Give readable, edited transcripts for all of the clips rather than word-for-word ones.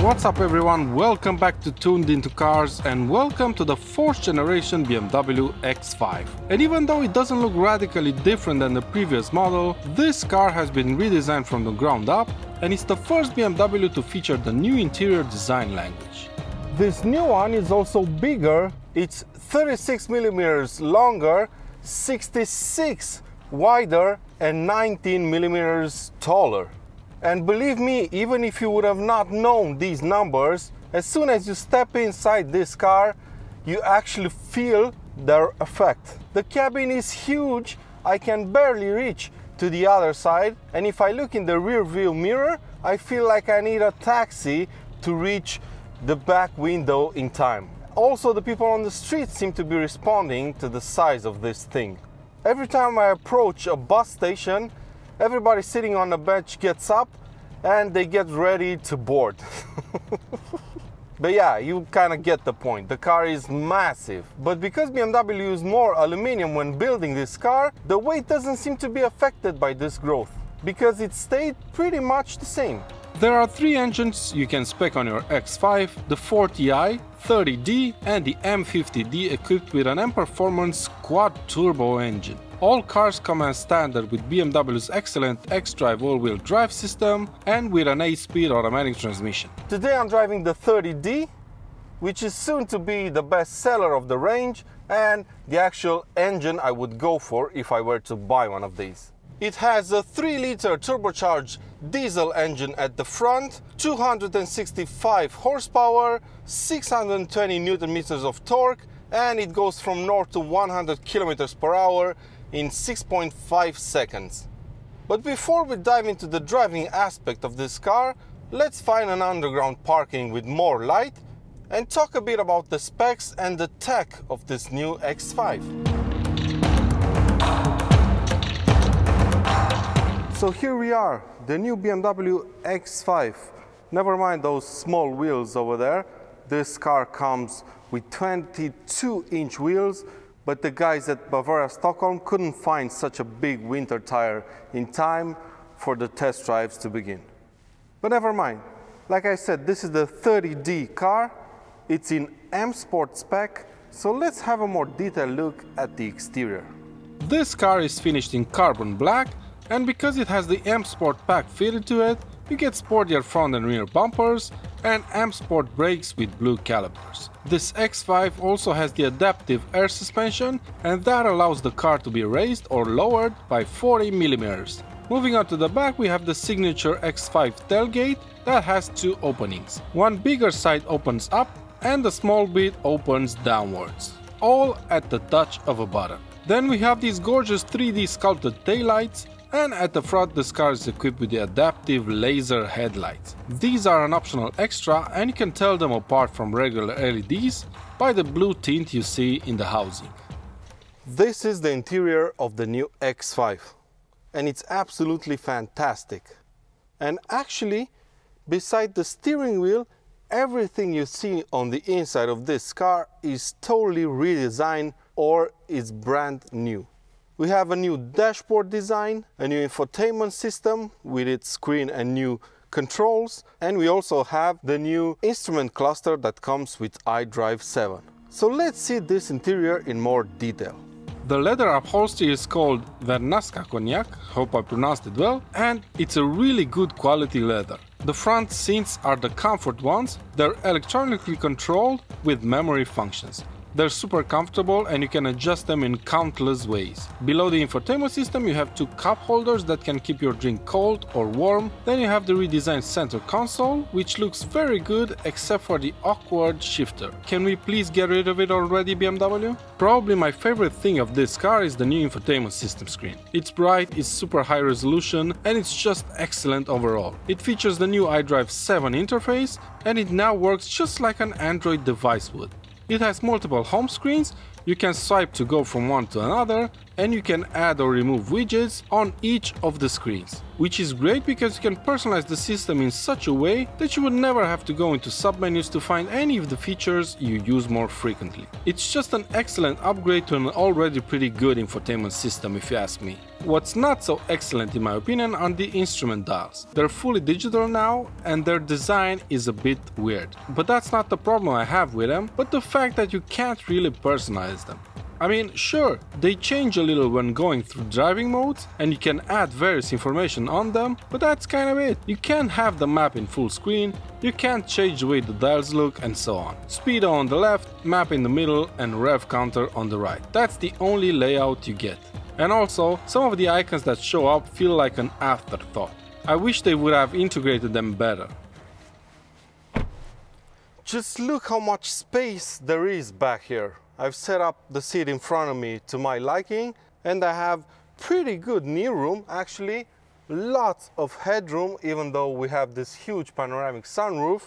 What's up everyone, welcome back to Tuned Into Cars and welcome to the 4th generation BMW X5. And even though it doesn't look radically different than the previous model, this car has been redesigned from the ground up and it's the first BMW to feature the new interior design language. This new one is also bigger, it's 36mm longer, 66 wider and 19mm taller. And believe me, even if you would have not known these numbers, as soon as you step inside this car, you actually feel their effect. The cabin is huge, I can barely reach to the other side, and if I look in the rear view mirror, I feel like I need a taxi to reach the back window in time. Also, the people on the street seem to be responding to the size of this thing. Every time I approach a bus station, everybody sitting on the bench gets up and they get ready to board. But yeah, you kind of get the point. The car is massive. But because BMW used more aluminum when building this car, the weight doesn't seem to be affected by this growth, because it stayed pretty much the same. There are 3 engines you can spec on your X5, the 40i30d and the M50d, equipped with an M-Performance quad-turbo engine. All cars come as standard with BMW's excellent xDrive all-wheel drive system and with an 8-speed automatic transmission. Today I'm driving the 30D, which is soon to be the best seller of the range and the actual engine I would go for if I were to buy one of these. It has a 3-liter turbocharged diesel engine at the front, 265 horsepower, 620 Nm of torque, and it goes from 0 to 100 km/h in 6.5 seconds. But before we dive into the driving aspect of this car, let's find an underground parking with more light and talk a bit about the specs and the tech of this new X5. So here we are, the new BMW X5. Never mind those small wheels over there. This car comes with 22-inch wheels, but the guys at Bavaria Stockholm couldn't find such a big winter tire in time for the test drives to begin. But never mind. Like I said, this is the 30D car. It's in M Sport spec, so let's have a more detailed look at the exterior. This car is finished in carbon black, and because it has the M Sport pack fitted to it, you get sportier front and rear bumpers and M Sport brakes with blue calipers. This X5 also has the adaptive air suspension, and that allows the car to be raised or lowered by 40mm. Moving on to the back, we have the signature X5 tailgate that has 2 openings. One bigger side opens up and the small bit opens downwards, all at the touch of a button. Then we have these gorgeous 3D sculpted taillights, and at the front this car is equipped with the adaptive laser headlights. These are an optional extra and you can tell them apart from regular LEDs by the blue tint you see in the housing. This is the interior of the new X5 and it's absolutely fantastic. And actually, beside the steering wheel, everything you see on the inside of this car is totally redesigned or is brand new. We have a new dashboard design, a new infotainment system with its screen and new controls, and we also have the new instrument cluster that comes with iDrive7. So let's see this interior in more detail. The leather upholstery is called Vernasca Cognac, hope I pronounced it well, and it's a really good quality leather. The front seats are the comfort ones, they're electronically controlled with memory functions. They're super comfortable and you can adjust them in countless ways. Below the infotainment system you have 2 cup holders that can keep your drink cold or warm. Then you have the redesigned center console, which looks very good except for the awkward shifter. Can we please get rid of it already, BMW? Probably my favorite thing of this car is the new infotainment system screen. It's bright, it's super high resolution and it's just excellent overall. It features the new iDrive7 interface and it now works just like an Android device would. It has multiple home screens, you can swipe to go from one to another, and you can add or remove widgets on each of the screens, which is great because you can personalize the system in such a way that you would never have to go into submenus to find any of the features you use more frequently. It's just an excellent upgrade to an already pretty good infotainment system if you ask me. What's not so excellent in my opinion are the instrument dials. They're fully digital now and their design is a bit weird. But that's not the problem I have with them, but the fact that you can't really personalize them. I mean, sure, they change a little when going through driving modes and you can add various information on them, but that's kind of it. You can't have the map in full screen, you can't change the way the dials look and so on. Speedo on the left, map in the middle and rev counter on the right. That's the only layout you get. And also, some of the icons that show up feel like an afterthought. I wish they would have integrated them better. Just look how much space there is back here. I've set up the seat in front of me to my liking and I have pretty good knee room, actually. Lots of headroom even though we have this huge panoramic sunroof.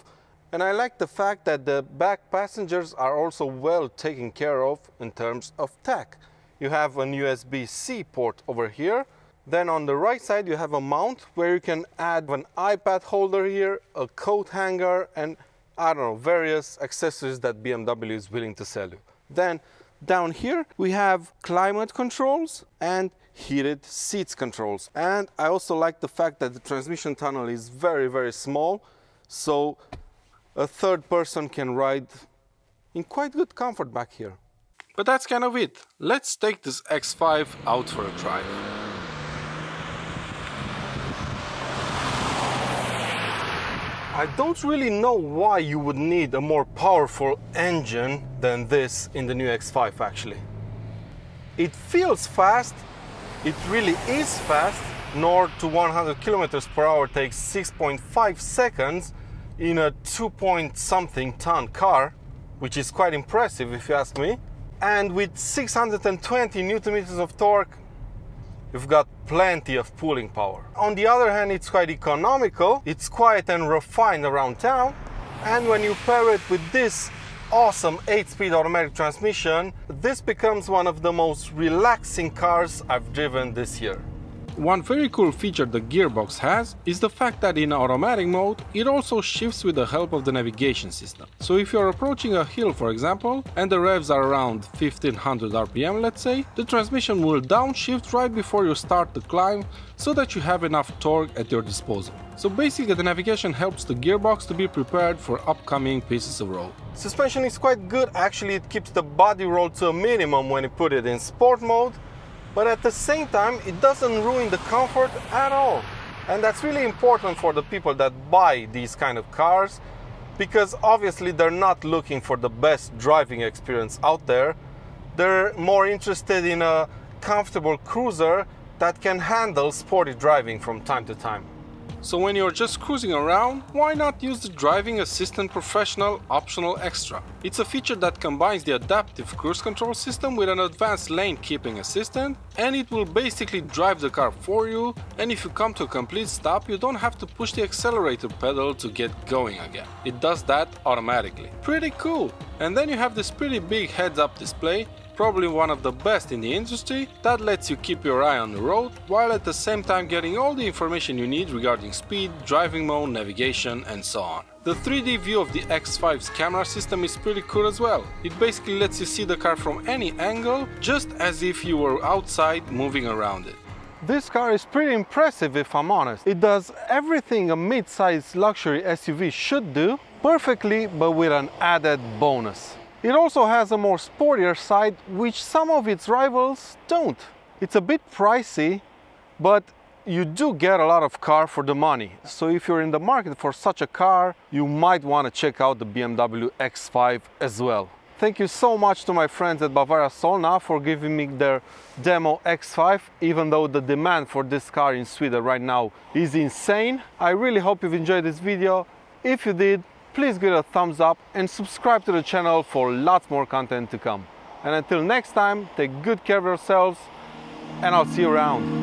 And I like the fact that the back passengers are also well taken care of in terms of tech. You have an USB-C port over here. Then on the right side you have a mount where you can add an iPad holder here, a coat hanger and I don't know, various accessories that BMW is willing to sell you. Then down here we have climate controls and heated seats controls. And I also like the fact that the transmission tunnel is very, very small, so a third person can ride in quite good comfort back here. But that's kind of it. Let's take this X5 out for a drive. I don't really know why you would need a more powerful engine than this in the new X5 actually. It feels fast, it really is fast. 0 to 100 kilometers per hour takes 6.5 seconds in a 2-point-something ton car, which is quite impressive if you ask me. And with 620 Newton meters of torque, you've got plenty of pulling power. On the other hand, it's quite economical, it's quiet and refined around town, and when you pair it with this awesome 8-speed automatic transmission, this becomes one of the most relaxing cars I've driven this year. One very cool feature the gearbox has is the fact that in automatic mode it also shifts with the help of the navigation system. So if you're approaching a hill for example and the revs are around 1500 RPM let's say, the transmission will downshift right before you start the climb so that you have enough torque at your disposal. So basically the navigation helps the gearbox to be prepared for upcoming pieces of road. Suspension is quite good, actually it keeps the body roll to a minimum when you put it in sport mode. But at the same time, it doesn't ruin the comfort at all. And that's really important for the people that buy these kind of cars, because obviously they're not looking for the best driving experience out there. They're more interested in a comfortable cruiser that can handle sporty driving from time to time. So when you're just cruising around, why not use the Driving Assistant Professional Optional Extra? It's a feature that combines the adaptive cruise control system with an advanced lane keeping assistant, and it will basically drive the car for you, and if you come to a complete stop you don't have to push the accelerator pedal to get going again. It does that automatically. Pretty cool! And then you have this pretty big heads-up display, probably one of the best in the industry, that lets you keep your eye on the road while at the same time getting all the information you need regarding speed, driving mode, navigation and so on. The 3D view of the X5's camera system is pretty cool as well. It basically lets you see the car from any angle, just as if you were outside moving around it. This car is pretty impressive if I'm honest. It does everything a mid-size luxury SUV should do, perfectly but with an added bonus. It also has a more sportier side, which some of its rivals don't. It's a bit pricey, but you do get a lot of car for the money. So if you're in the market for such a car, you might want to check out the BMW X5 as well. Thank you so much to my friends at Bavaria Solna for giving me their demo X5, even though the demand for this car in Sweden right now is insane. I really hope you've enjoyed this video. If you did, please give it a thumbs up and subscribe to the channel for lots more content to come. And until next time, take good care of yourselves and I'll see you around.